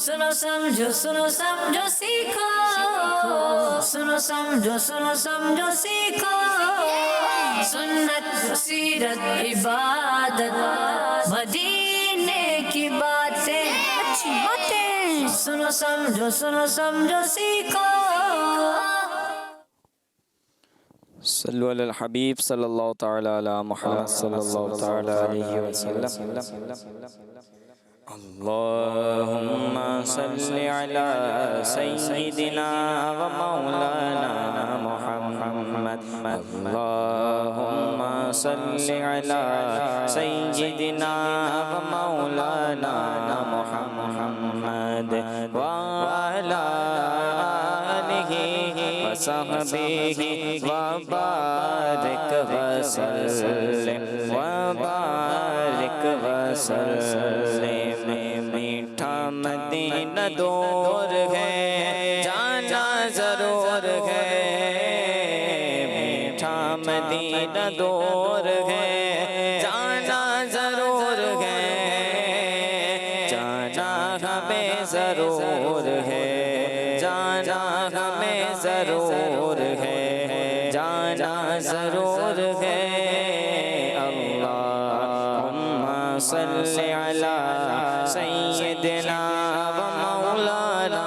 सुनो समझो सीखो, सुनो समझो सीखो, सुन्नत सीरत इबादत मदीने की बातें, अच्छी बातें। सुनो समझो सीखो। सल्लु अलल हबीब सल्लल्लाहु तआला अला मुहम्मद सल्लल्लाहु तआला अलैहि वसल्लम। अल्लाहुम्मा सल्लि अला सय्यिदिना व मौलाना मुहम्मद। अल्लाहुम्मा सल्लि अला सय्यिदिना व मौलाना मुहम्मद व अला आलिहि व सहबिहि व बारिक वसल्लिम व बारिक वसल्लिम। मीठा मदीना दूर है, जाना जरूर है। मीठा मदीना दूर है, जाना जरूर है। जाना हमें जरूर है, जाना हमें जरूर है, जाना जरूर है। अल्लाहुम्मा सल्लि अला सय्यिदिना व मौलाना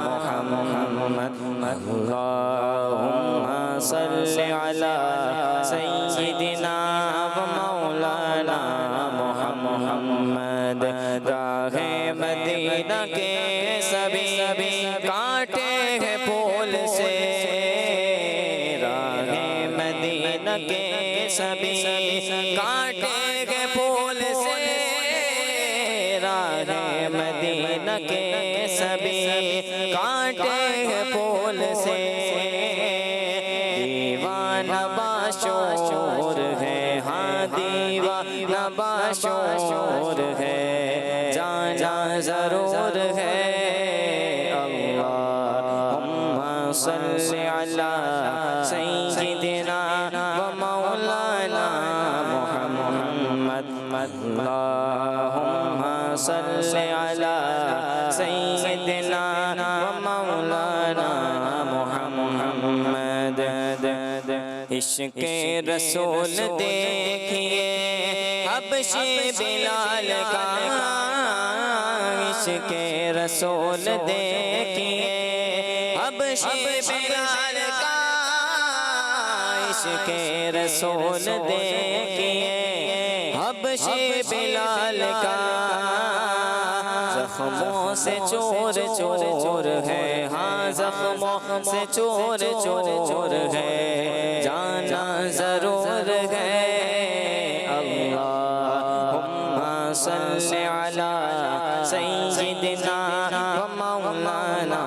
मुहम्मद। अल्लाहुम्मा सल्लि अला सय्यिदिना व मौलाना मुहम्मद। राहे मदीना के सभी कांटे हैं फूल से, राहे मदीना के सभी कांटे हैं फूल से। राहे मदीना के सभी कांटे हैं फूल से। दीवाना बाशूर है, हाँ दीवाना बाशूर है, जाना जरूर है। अल्लाहुम्मा सल्लि अला सय्यिदिना व मौलाना मुहम्मद। अल्लाहुम्मा सल्लि अला सय्यिदिना व मौलाना मुहम्मद। इश्क़े रसूल देखिए हबशी बिलाल का, इश्क़े रसूल देखिए हबशी बिलाल का, इश्क़े रसूल देखिए हबशी बिलाल का। ज़ख्मों से चोर चोर है, हाँ ज़ख्मों से चोर चोर है, जाना जरूर है। अल्लाहुम्मा सल्लि अला सय्यिदिना व मौलाना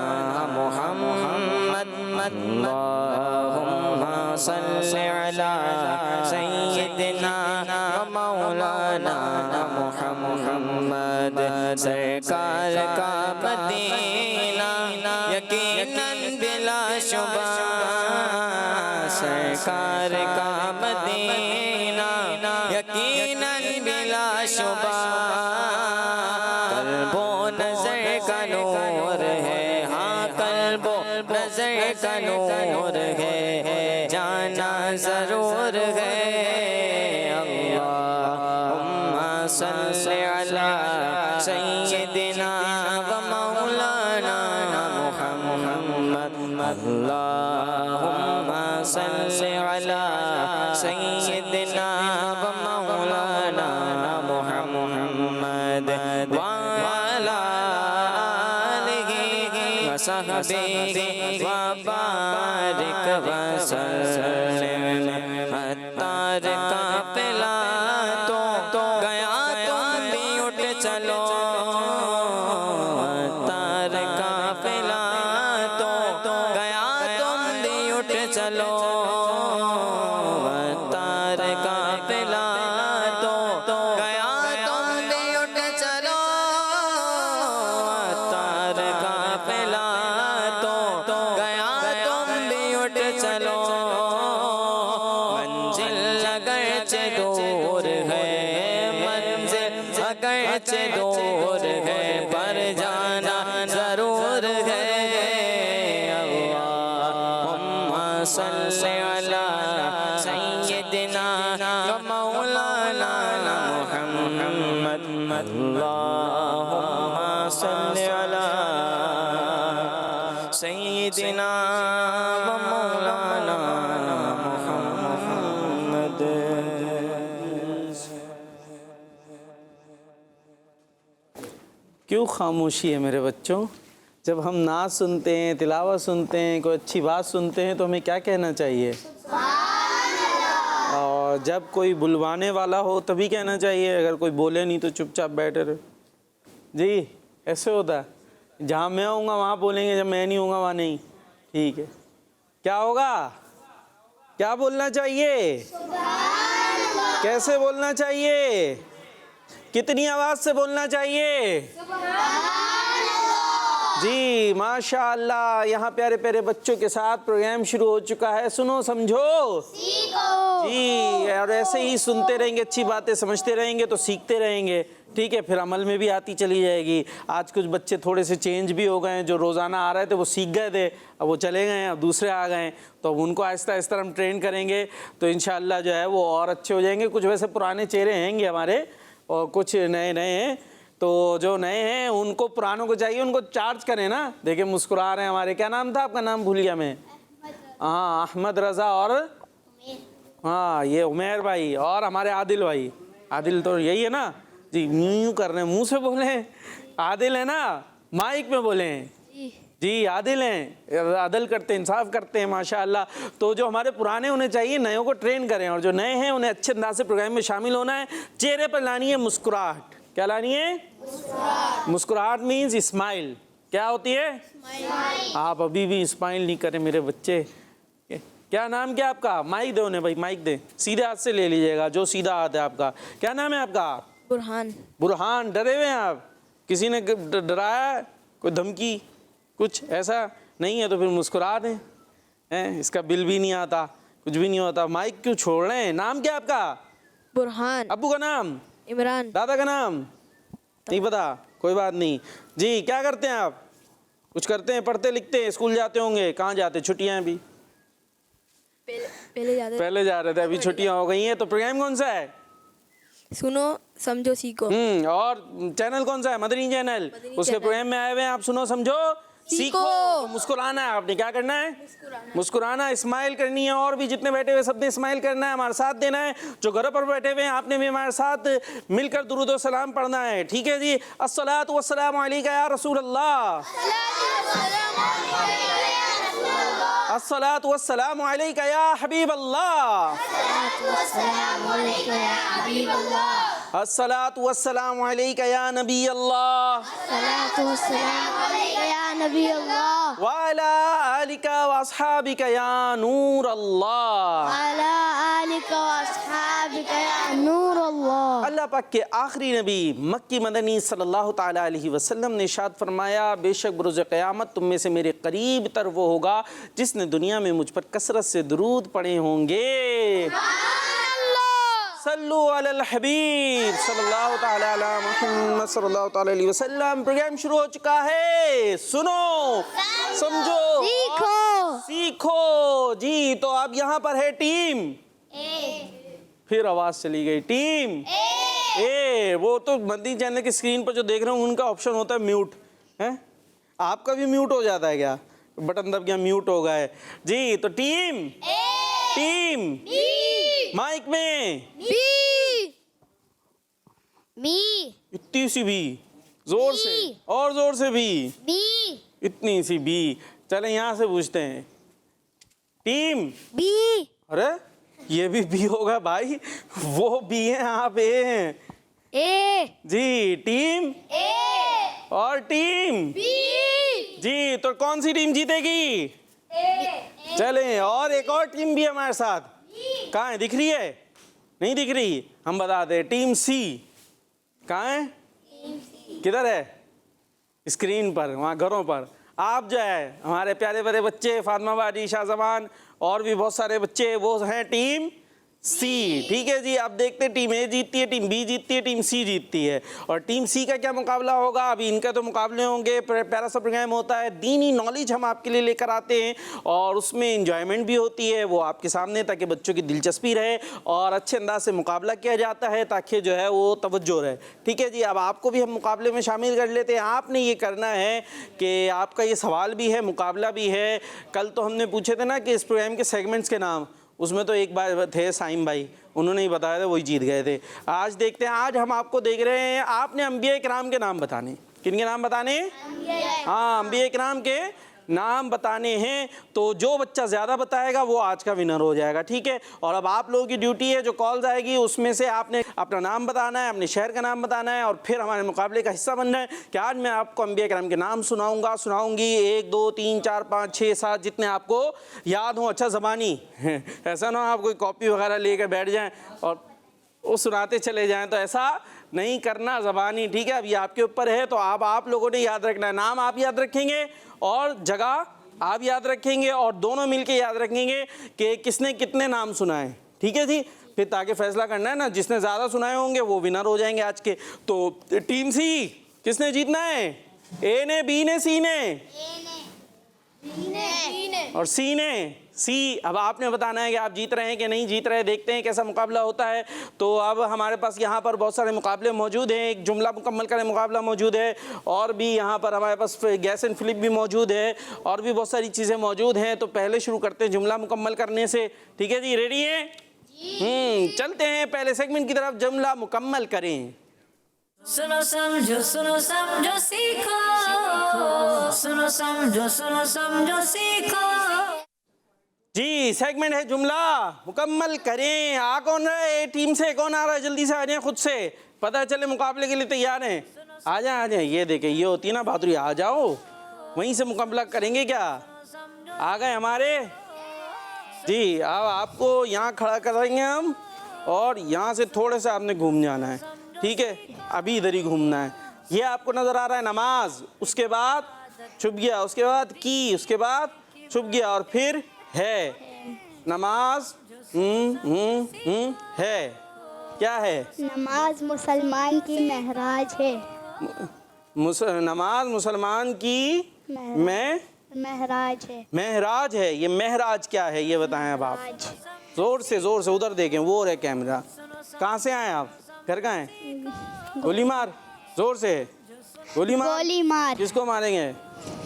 मुहम्मद। अल्लाहुम्मा सल्लि अला सय्यिदिना व मौलाना मुहम्मद। सरकार का मदीना यकीनन बिलाशुबा, सरकार का मदीना यकीनन बिलाशुबा। कल्बो नज़र का नूर है, हाँ कल्बो नज़र का नूर है, जाना जरूर है। अल्लाहुम्मा सल्लि अला सय्यिदिना व मौलाना मुहम्मद। अल्लाहुम्मा सल्लि अला सय्यिदिना व मौलाना मुहम्मद व अला आलिहि व सहबिहि व बारिक वसल्लिम। अत्तार काफ़िला तो गया, तुम भी उठ चलो। अत्तार काफ़िला तो गया, तुम भी उठ चलो। अत्तार काफ़िला तो गया, तुम भी उठ चलो। अत्तार काफ़िला तो गया, तुम भी उठ चलो। मंजिल अगरचे दूर है, मंजिल अगरचे दूर है, पर जाना सल्लि अला सय्यिदिना व मौलाना मुहम्मद। क्यों खामोशी है मेरे बच्चों? जब हम नात सुनते हैं, तिलावत सुनते हैं, कोई अच्छी बात सुनते हैं तो हमें क्या कहना चाहिए? और जब कोई बुलवाने वाला हो तभी कहना चाहिए, अगर कोई बोले नहीं तो चुपचाप बैठे रहो। जी ऐसे होता है, जहाँ मैं होऊंगा वहाँ बोलेंगे, जब मैं नहीं होऊंगा वहाँ नहीं। ठीक है, क्या होगा? क्या बोलना चाहिए? कैसे बोलना चाहिए? कितनी आवाज़ से बोलना चाहिए? जी माशाअल्लाह। यहाँ प्यारे प्यारे बच्चों के साथ प्रोग्राम शुरू हो चुका है। सुनो समझो सीखो। जी, और ऐसे ही सुनते रहेंगे, अच्छी बातें समझते रहेंगे तो सीखते रहेंगे। ठीक है, फिर अमल में भी आती चली जाएगी। आज कुछ बच्चे थोड़े से चेंज भी हो गए हैं, जो रोज़ाना आ रहे थे वो सीख गए थे, अब वो चले गए हैं, अब दूसरे आ गए हैं, तो अब उनको आहिस्ता आहिस्ता हम ट्रेन करेंगे तो इंशाअल्लाह जो है वो और अच्छे हो जाएंगे। कुछ वैसे पुराने चेहरे हैंगे हमारे और कुछ नए नए हैं, तो जो नए हैं उनको पुरानों को चाहिए, उनको चार्ज करें ना। देखिए मुस्कुरा रहे हैं हमारे। क्या नाम था आपका? नाम भूल गया मैं। हाँ, अहमद रज़ा और हाँ ये उमेर भाई और हमारे आदिल भाई। आदिल तो यही है ना जी, यूँ कर रहे हैं, मुंह से बोले। आदिल है ना, माइक में बोले जी। आदिल हैं, अदल करते हैं, इंसाफ करते हैं माशाअल्लाह। तो जो हमारे पुराने उन्हें चाहिए नयों को ट्रेन करें, और जो नए हैं उन्हें अच्छे अंदाज से प्रोग्राम में शामिल होना है। चेहरे पर लानी है मुस्कुराहट। क्या लानी है? मुस्कुराहट मीन्स स्माइल। क्या होती है? आप अभी भी स्माइल नहीं करें मेरे बच्चे। क्या नाम क्या आपका? माइक दो उन्हें भाई, माइक दे। सीधे हाथ से ले लीजिएगा, जो सीधा हाथ है आपका। क्या नाम है आपका? बुरहान। बुरहान। डरे हुए हैं आप? किसी ने डराया? कोई धमकी कुछ ऐसा नहीं है तो फिर मुस्कुरा दें। हैं, इसका बिल भी नहीं आता, कुछ भी नहीं होता। माइक क्यों छोड़ रहे हैं? नाम क्या आपका? बुरहान। अब्बू का नाम? इमरान। दादा का नाम? नहीं पता, कोई बात नहीं जी। क्या करते हैं आप? कुछ करते हैं? पढ़ते लिखते हैं? स्कूल जाते होंगे? कहाँ जाते? छुट्टियां हैं अभी? पहले जा रहे थे, अभी छुट्टियां हो गई हैं। तो प्रोग्राम कौन सा है? सुनो समझो सीखो। और चैनल कौन सा है? मदनी चैनल। उसके प्रोग्राम में आए हुए हैं आप। सुनो समझो सीखो। तो मुस्कुराना है आपने। क्या करना है? मुस्कुराना, स्माइल करनी है। और भी जितने बैठे हुए सबने स्माइल करना है, हमारे साथ देना है। जो घर पर बैठे हुए हैं आपने भी हमारे साथ मिलकर दुरूद व सलाम पढ़ना है। ठीक है जी। अस्सलातु वस्सलामु अलैका या रसूल अल्लाह। अस्सलातु वस्सलामु अलैका या हबीब अल्लाह। अस्सलातु वस्सलामु अलैका या नबी अल्लाह। व अला आलिका व अस्हाबिका या नूर अल्लाह। अल्लाह पाक के आखिरी नबी मक्की मदनी सल्लल्लाहु ताला अलैहि वसल्लम ने इरशाद फरमाया, बेशक बरोज़ क़यामत तुम में से मेरे करीब तर वो होगा जिसने दुनिया में मुझ पर कसरत से दुरूद पढ़े होंगे। सल्लु अलल हबीब सल्लल्लाहु ताला अला मुहम्मद सल्लल्लाहु ताला अलैहि वसल्लम। प्रोग्राम शुरू हो चुका है। सुनो समझो सीखो जी। तो अब यहाँ पर है टीम फिर आवाज चली गई। टीम ए। वो तो मदनी चैनल की स्क्रीन पर जो देख रहे हो उनका ऑप्शन होता है म्यूट है। आपका भी म्यूट हो जाता है क्या? बटन दब गया, म्यूट हो गया है जी। तो टीम टीम माइक में इतनी सी भी जोर से और जोर से भी इतनी सी भी। चले यहाँ से पूछते हैं टीम बी। अरे ये भी बी होगा भाई, वो बी है, आप ए हैं। ए जी। टीम ए और टीम बी जी। तो कौन सी टीम जीतेगी? चलें, और एक और टीम भी हमारे साथ। कहाँ है? दिख रही है? नहीं दिख रही? हम बताते हैं। टीम सी कहाँ है? किधर है? स्क्रीन पर, वहाँ घरों पर। आप जो है हमारे प्यारे प्यारे बच्चे फातिमा बाजी, शाहजमान और भी बहुत सारे बच्चे, वो हैं टीम सी। ठीक है जी, अब देखते हैं टीम ए जीतती है, टीम बी जीतती है, टीम सी जीतती है। और टीम सी का क्या मुकाबला होगा? अभी इनका तो मुकाबले होंगे, प्यारा सा प्रोग्राम होता है, दीनी नॉलेज हम आपके लिए लेकर आते हैं और उसमें इंजॉयमेंट भी होती है वो आपके सामने, ताकि बच्चों की दिलचस्पी रहे और अच्छे अंदाज से मुकाबला किया जाता है ताकि जो है वो तवज्जो रहे। ठीक है जी, अब आपको भी हम मुकाबले में शामिल कर लेते हैं। आपने ये करना है कि आपका ये सवाल भी है, मुकाबला भी है। कल तो हमने पूछे थे ना कि इस प्रोग्राम के सेगमेंट्स के नाम, उसमें तो एक बार थे साइम भाई, उन्होंने ही बताया था, वही जीत गए थे। आज देखते हैं, आज हम आपको देख रहे हैं, आपने अंबिया इकराम के नाम बताने। किनके नाम बताने? हाँ, अंबिया इकराम के नाम बताने हैं। तो जो बच्चा ज़्यादा बताएगा वो आज का विनर हो जाएगा। ठीक है, और अब आप लोगों की ड्यूटी है, जो कॉल्स आएगी उसमें से आपने अपना नाम बताना है, अपने शहर का नाम बताना है और फिर हमारे मुकाबले का हिस्सा बनना है कि आज मैं आपको अंबिया इकराम के नाम सुनाऊंगी 1 2 3 4 5 6 7 जितने आपको याद हो। अच्छा ज़बानी ऐसा ना आप कोई कॉपी वगैरह लेकर बैठ जाएँ और वो सुनाते चले जाएं, तो ऐसा नहीं करना, ज़बानी। ठीक है, अब ये आपके ऊपर है, तो आप लोगों ने याद रखना है। नाम आप याद रखेंगे और जगह आप याद रखेंगे और दोनों मिलके याद रखेंगे कि किसने कितने नाम सुनाए। ठीक है जी, फिर ताकि फैसला करना है ना, जिसने ज़्यादा सुनाए होंगे वो विनर हो जाएंगे आज के। तो टीम सी, किसने जीतना है? ए ने, बी ने, सी ने? और सी ने। सी, अब आपने बताना है कि आप जीत रहे हैं कि नहीं जीत रहे। देखते हैं कैसा मुकाबला होता है। तो अब हमारे पास यहाँ पर बहुत सारे मुकाबले मौजूद हैं। एक जुमला मुकम्मल करने मुकाबला मौजूद है और भी यहाँ पर हमारे पास गैस एंड फ्लिप भी मौजूद है और भी बहुत सारी चीज़ें मौजूद हैं। तो पहले शुरू करते हैं जुमला मुकम्मल करने से। ठीक है जी, रेडी हैं? चलते हैं पहले सेगमेंट की तरफ, जुमला मुकम्मल करें। सुनो समझो सीखो, सुनो समझो सीखो। जी, सेगमेंट है जुमला मुकम्मल करें। आ कौन रहा है? टीम से कौन आ रहा है? जल्दी से आ जाए, खुद से पता चले मुकाबले के लिए तैयार हैं। आ जाए। ये देखें, ये होती है ना बहादुरी, आ जाओ, वहीं से मुकाबला करेंगे। क्या आ गए हमारे? जी, अब आपको यहाँ खड़ा करेंगे हम और यहाँ से थोड़े से आपने घूम जाना है। ठीक है, अभी इधर ही घूमना है। ये आपको नज़र आ रहा है नमाज, उसके बाद छुप गया, उसके बाद की, उसके बाद छुप गया और फिर है। नमाज है। क्या है? नमाज मुसलमान की महराज है। नमाज मुसलमान की महराज है। महराज है। ये महराज क्या है ये बताएं अब आप। जोर से उधर देखें, वो रहे कैमरा। कहाँ से आए आप? घर का हैं? गोली मार, जोर से गोली मार। किसको मारेंगे?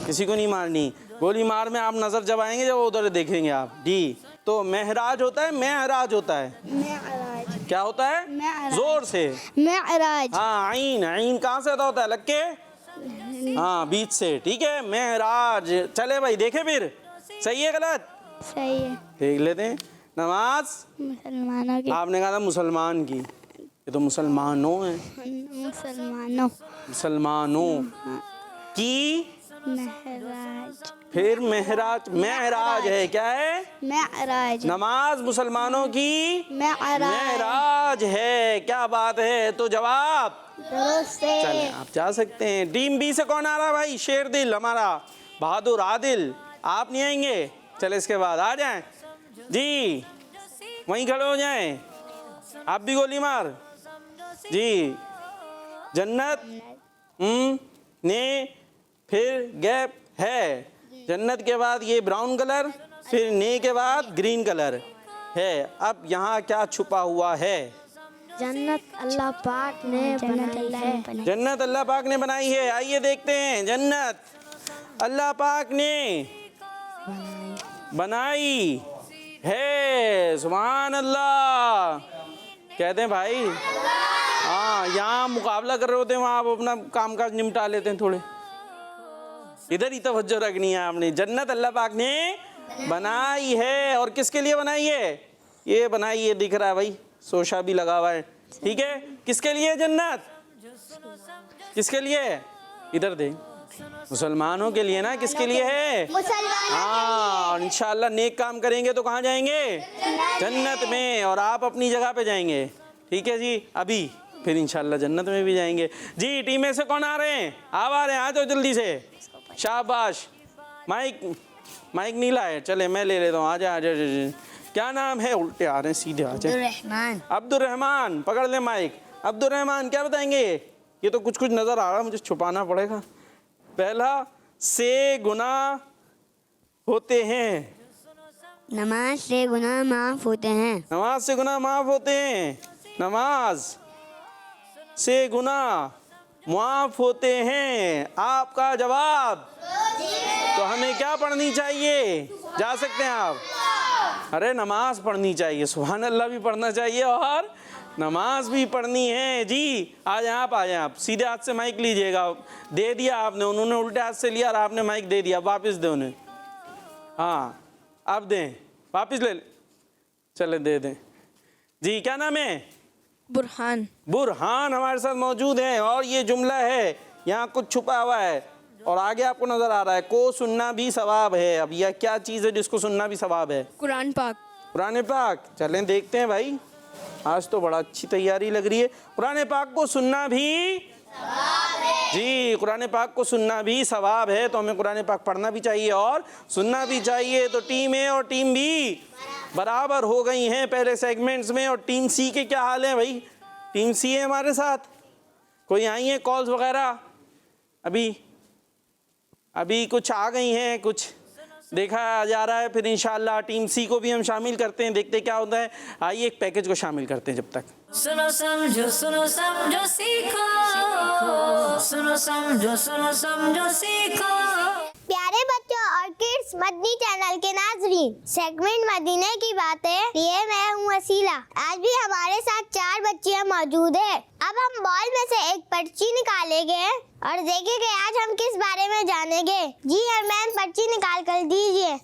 किसी को नहीं मारनी। गोली मार में आप नजर जब आएंगे जब उधर देखेंगे आप। जी, तो महराज होता है, महराज होता है। महराज क्या होता है? महराज। जोर से। महराज। हाँ, आइन कहाँ से होता है? लग के, हाँ, बीच से। ठीक है, महराज। चले भाई, देखे फिर सही है गलत? सही है। देख लेते हैं। नमाज मुसलमानों की, आपने कहा था मुसलमान की, ये तो मुसलमानों है। मुसलमानों की महराज। फिर महराज है। क्या है? महराज। नमाज मुसलमानों की महराज है। क्या बात है। तो जवाब दुरुस्त है। चलें, आप जा सकते हैं। टीम बी से कौन आ रहा है भाई? शेरदिल, हमारा बहादुर आदिल। आप नहीं आएंगे? चले, इसके बाद आ जाएं जी, वहीं खड़े हो जाएं। आप भी गोली मार जी। जन्नत ने, फिर गैप है। जन्नत के बाद ये ब्राउन कलर, फिर ने के बाद ग्रीन कलर है। अब यहाँ क्या छुपा हुआ है? जन्नत अल्लाह पाक ने बनाई है। जन्नत अल्लाह पाक ने बनाई है। आइए देखते हैं। जन्नत अल्लाह पाक ने बनाई है। सुभान अल्लाह कहते हैं भाई। हाँ, यहाँ मुकाबला कर रहे होते हैं, वहाँ आप अपना कामकाज निपटा लेते हैं। थोड़े इधर ही तवज्जो रखनी है आपने। जन्नत अल्लाह पाक ने बनाई है। और किसके लिए बनाई है? ये बनाई है, दिख रहा है भाई, सोशा भी लगा हुआ है। ठीक है, किसके लिए जन्नत? किसके लिए? इधर देख, मुसलमानों के लिए ना। किसके लिए है? हाँ, और इंशाअल्लाह नेक काम करेंगे तो कहाँ जाएंगे? जन्नत में। और आप अपनी जगह पे जाएंगे। ठीक है जी, अभी फिर इंशाअल्लाह जन्नत में भी जाएंगे। जी, टीम में से कौन आ रहे हैं? आप आ रहे हैं? आ जाओ जल्दी से। शाबाश। माइक नीला है, चले मैं ले लेता हूँ। आ जा। क्या नाम है? उल्टे आ रहे हैं, सीधे आ जाए। रहमान। अब्दुल रहमान, पकड़ ले माइक। अब्दुल रहमान क्या बताएंगे? ये तो कुछ कुछ नजर आ रहा है, मुझे छुपाना पड़ेगा। पहला, से गुना होते हैं। नमाज से गुनाह माफ होते हैं। नमाज से गुनाह माफ होते हैं। नमाज से गुनाह माफ होते हैं। आपका जवाब? तो हमें क्या पढ़नी चाहिए? जा सकते हैं आप। अरे नमाज पढ़नी चाहिए, सुभान अल्लाह भी पढ़ना चाहिए और नमाज भी पढ़नी है जी। आ जाए आप, आ जाए आप। सीधे हाथ से माइक लीजिएगा। दे दिया आपने, उन्होंने उल्टे हाथ से लिया और आपने माइक दे दिया। वापस दे उन्हें। हाँ आप दें, वापस ले। चले दे दें जी। क्या नाम है? बुरहान। बुरहान हमारे साथ मौजूद हैं और ये जुमला है, यहाँ कुछ छुपा हुआ है और आगे आपको नजर आ रहा है, को सुनना भी सवाब है। अब यह क्या चीज़ है जिसको सुनना भी सवाब है? कुरान पाक। कुरान पाक। चलें देखते हैं भाई, आज तो बड़ा अच्छी तैयारी लग रही है। कुरान पाक को सुनना भी जी, कुरान पाक को सुनना भी सवाब है, तो हमें कुरान पाक पढ़ना भी चाहिए और सुनना भी चाहिए। तो टीम ए और टीम बी बराबर हो गई हैं पहले सेगमेंट्स में। और टीम सी के क्या हाल है भाई? टीम सी है हमारे साथ, कोई आई है कॉल्स वगैरह? अभी कुछ आ गई हैं, कुछ देखा जा रहा है। फिर इंशाल्लाह टीम सी को भी हम शामिल करते हैं, देखते क्या होता है। आइए एक पैकेज को शामिल करते हैं जब तक। सुनो समझो सीखो, सुनो समझो सीखो। प्यारे बच्चों और किड्स मदनी चैनल के नाजरीन, सेगमेंट मदीने की बातें लिए मैं हूँ वसीला। आज भी हमारे साथ 4 बच्चियाँ मौजूद है। अब हम बॉल में से एक पर्ची निकालेंगे और देखेंगे आज हम किस बारे में जानेंगे। जी हरमैन, पर्ची निकाल कर दीजिए।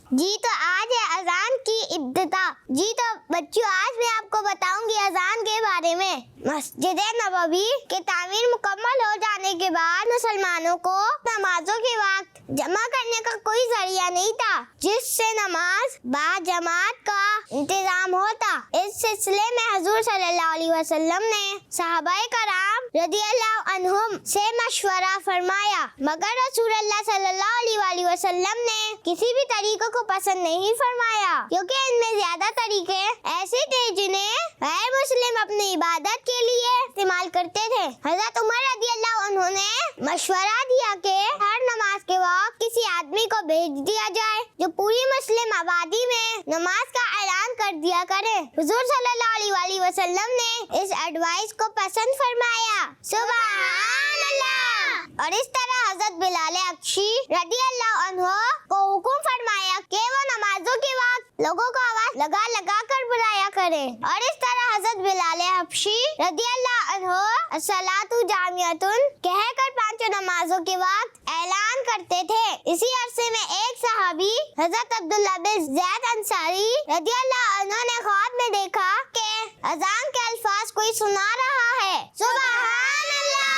जी तो आज है अजान की इब्तिदा। जी तो बच्चों आज मैं आपको बताऊंगी अजान के बारे में। मस्जिद नबवी के तामीर मुकम्मल हो जाने के बाद मुसलमानों को नमाजों के वक्त जमा करने का कोई जरिया नहीं था जिससे नमाज बाजमात का इंतजाम होता। इस सिलसिले में हुजूर सल्लल्लाहु अलैहि वसल्लम ने सहाबाए कराम रदियल्लाहु अन्हुम से मशवरा फरमाया, मगर रसूलुल्लाह सल्लल्लाहु अलैहि वसल्लम ने किसी भी तरीके को पसंद नहीं फरमाया, क्योंकि इनमें ज्यादा तरीके ऐसे थे जिन्हें गैर मुस्लिम अपनी इबादत के लिए इस्तेमाल करते थे। हज़रत उमर रदियल्लाहु अन्हु ने मशवरा दिया कि हर नमाज के वक्त किसी आदमी को भेज दिया जाए जो पूरी मुस्लिम आबादी में नमाज का ऐलान कर दिया करे। हुजूर सल्लल्लाहु अलैहि वसल्लम ने इस एडवाइस को पसंद फरमाया। सुभान अल्लाह। और इस तरह हज़रत बिलाल अक्शी रदियल्लाहु अन्हु को हुक्म फरमाया कि वो नमाजों के वक्त लोगों को आवाज लगा लगा कर बुलाया करे। और इस तरह हज़रत बिलाल हबशी रदियल्लाहु अन्हु अस्सलातु जामियतुन कहकर 5 नमाजों के वक्त ऐलान करते थे। इसी अरसे में एक सहाबी हज़रत अब्दुल्लाह बिन ज़ैद अंसारी रदियल्लाहु अन्हु ने ख्वाब में देखा कि अजान के अल्फाज कोई सुना रहा है। सुभान अल्लाह।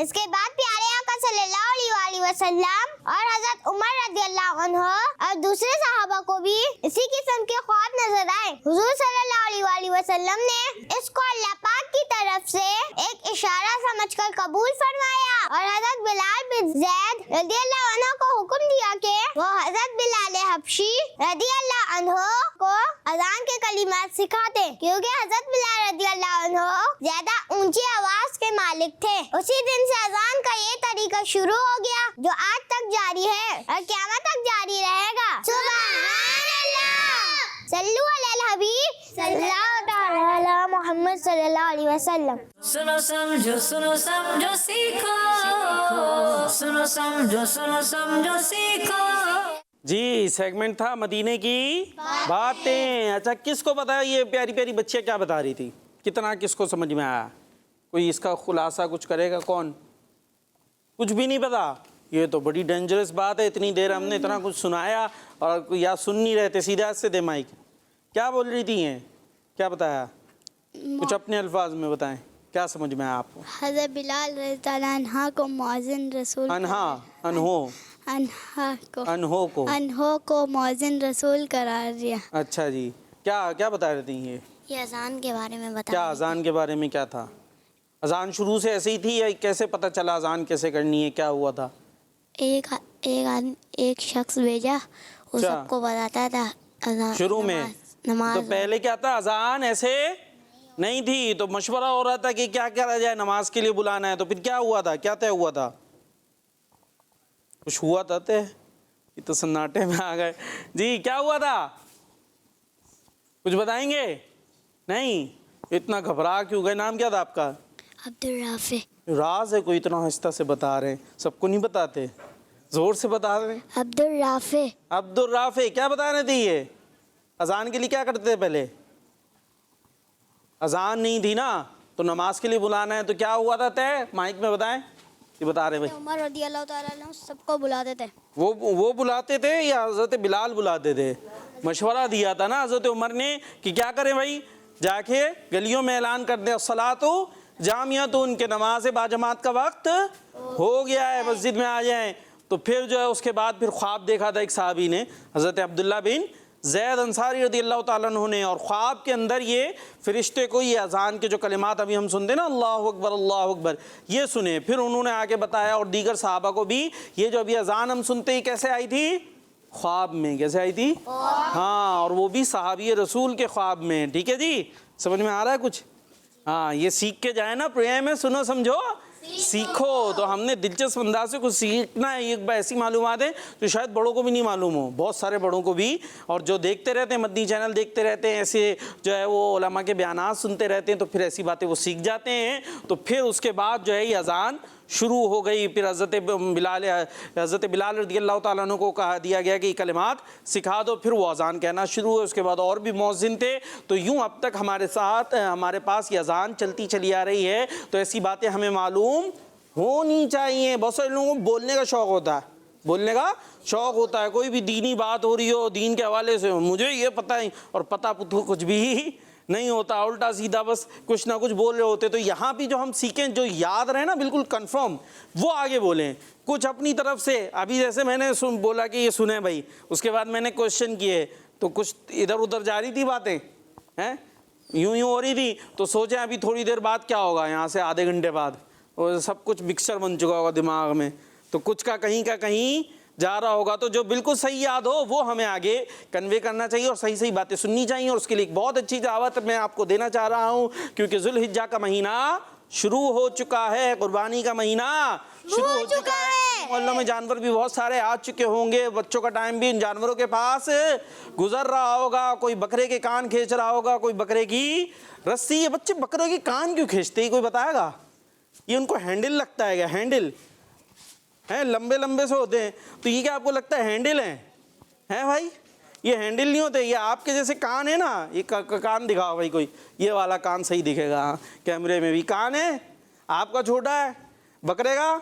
इसके बाद प्यारे आका सल्लल्लाहु अलैहि वसल्लम और हज़रत उमर रदियल्लाहु अन्हु और दूसरे सहाबा को भी इसी किस्म के ख्वाब नजर आए। हुजूर सल्लल्लाहु अलैहि वसल्लम ने इसको अल्लाह पाक की तरफ से एक इशारा समझकर कबूल फरमाया और हज़रत बिलाल बिन ज़ैद रदियल्लाहु अन्हु को हुक्म दिया कि वो हज़रत बिलाल हबशी रदियल्लाहु अन्हु को अजान के कलिमात सिखाते, क्योंकि हज़रत बिलाल रदियल्लाहु अन्हु ज्यादा ऊंची आवाज के मालिक थे। उसी दिन से अजान का ये तरीका शुरू हो गया जो आज तक जारी है और क़यामत तक जारी रहेगा। सुभान अल्लाह। सल्लु अलल हबीब सल्लल्लाहु तआला अला मुहम्मद सल्लल्लाहु अलैहि वसल्लम। सुनो समझो सीखो, सुनो समझो सीखो। जी सेगमेंट था मदीने की बातें। अच्छा किसको पता है ये प्यारी प्यारी बच्चियाँ क्या बता रही थी? कितना किसको समझ में आया? कोई इसका खुलासा कुछ करेगा? कौन? कुछ भी नहीं पता। ये तो बड़ी डेंजरस बात है, इतनी देर हमने इतना कुछ सुनाया और या सुन नहीं रहे थे। सीधा से दे माइक। क्या बोल रही थी? हैं क्या बताया? कुछ अपने अल्फाज में बताएं, क्या समझ में आया आपको? हज़रत बिलाल रज़ियल्लाहु अन्हा को मुअज़्ज़िन रसूल अनहो को मुअज़्ज़िन रसूल करार दिया। अच्छा जी, क्या क्या बता रही थी ये अजान के बारे में बता। क्या अजान के बारे में क्या था? अजान शुरू से ऐसे ही थी या कैसे पता चला अजान कैसे करनी है, क्या हुआ था? एक शख्स भेजा, वो अच्छा। सबको बताता था अजान शुरू में नमाज तो पहले क्या था, अजान ऐसे नहीं थी, तो मशवरा हो रहा था कि क्या करा जाए, नमाज के लिए बुलाना है। तो फिर क्या हुआ था, क्या तय हुआ था? कुछ हुआ था तय? ये तो सन्नाटे में आ गए जी। क्या हुआ था, कुछ बताएंगे? नहीं, इतना घबरा क्यों गए? नाम क्या था आपका? अब्दुल राफे। राज है कोई, इतना आहिस्ता से बता रहे हैं, सबको नहीं बताते, जोर से बता रहे हैं। अब्दुल राफे। अब्दुल राफे, क्या बता रहे थे ये? अजान के लिए क्या करते थे पहले? अजान नहीं थी ना, तो नमाज के लिए बुलाना है, तो क्या हुआ था तय? माइक में बताएं, ये बता रहे भाई। उमर रज़ियल्लाहु ताला अन्हु सबको बुलाते थे। वो बुलाते थे या हजरत बिलाल बुलाते थे? मशवरा दिया था ना हजरत उमर ने कि क्या करें भाई, जाके गलियों में ऐलान कर दें सलातो जामिया, तो उनके नमाज बाजमात का वक्त हो गया है, मस्जिद में आ जाएं। तो फिर जो है उसके बाद फिर ख्वाब देखा था एक सहाबी ने, हज़रत अब्दुल्ला बिन ज़ैद अंसारी रज़ियल्लाहु ताला अन्हु ने, और ख्वाब के अंदर ये फरिश्ते को ये अजान के जो कलिमात अभी हम सुनते ना, अल्लाहु अकबर, ये सुने। फिर उन्होंने आके बताया और दीगर सहाबा को भी, ये जो अभी अजान हम सुनते ही कैसे आई थी? ख्वाब में। कैसे आई थी? हाँ, और वो भी सहाबी रसूल के ख्वाब में। ठीक है जी, समझ में आ रहा है कुछ? हाँ, ये सीख के जाए ना प्रोग्राम में, सुनो समझो सीखो। तो हमने दिलचस्प अंदाज से कुछ सीखना है, एक ऐसी मालूमात है तो शायद बड़ों को भी नहीं मालूम हो, बहुत सारे बड़ों को भी, और जो देखते रहते हैं मदनी चैनल देखते रहते हैं, ऐसे जो है वो उलमा के बयानात सुनते रहते हैं, तो फिर ऐसी बातें वो सीख जाते हैं। तो फिर उसके बाद जो है ये अजान शुरू हो गई। फिर हज़रत बिलाल रज़ियल्लाहु ताला अन्हु को कहा दिया गया कि कलिमात सिखा दो, फिर वो अजान कहना शुरू हुए। उसके बाद और भी मौज़िन थे, तो यूँ अब तक हमारे साथ हमारे पास ये अजान चलती चली आ रही है। तो ऐसी बातें हमें मालूम होनी चाहिए। बहुत सारे लोगों को बोलने का शौक़ होता है, बोलने का शौक़ होता है, कोई भी दीनी बात हो रही हो दीन के हवाले से, मुझे ये पता है, और पता पुतू कुछ भी नहीं होता, उल्टा सीधा बस कुछ ना कुछ बोल रहे होते। तो यहाँ भी जो हम सीखें, जो याद रहे ना बिल्कुल कंफर्म, वो आगे बोलें कुछ अपनी तरफ से। अभी जैसे मैंने बोला कि ये सुने भाई, उसके बाद मैंने क्वेश्चन किए, तो कुछ इधर उधर जा रही थी बातें, हैं यूं हो रही थी। तो सोचें अभी थोड़ी देर बाद क्या होगा, यहाँ से आधे घंटे बाद और सब कुछ मिक्सचर बन चुका होगा दिमाग में, तो कुछ का कहीं जा रहा होगा। तो जो बिल्कुल सही याद हो वो हमें आगे कन्वे करना चाहिए और सही सही बातें सुननी चाहिए। और उसके लिए एक बहुत अच्छी दावत मैं आपको देना चाह रहा हूँ, क्योंकि जुल्हिज्जा का महीना शुरू हो चुका है, कुर्बानी का महीना शुरू हो चुका है। मोहल्लों में जानवर भी बहुत सारे आ चुके होंगे, बच्चों का टाइम भी इन जानवरों के पास गुजर रहा होगा। कोई बकरे के कान खींच रहा होगा, कोई बकरे की रस्सी। ये बच्चे बकरे के कान क्यों खींचते हैं, कोई बताएगा? ये उनको हैंडल लगता है क्या? हैंडल हैं, लंबे लंबे से होते हैं, तो ये क्या आपको लगता है हैंडल हैं भाई? ये हैंडल नहीं होते, ये आपके जैसे कान है ना। ये कान दिखाओ भाई कोई, ये वाला कान सही दिखेगा, हाँ कैमरे में भी कान है। आपका छोटा है, बकरे का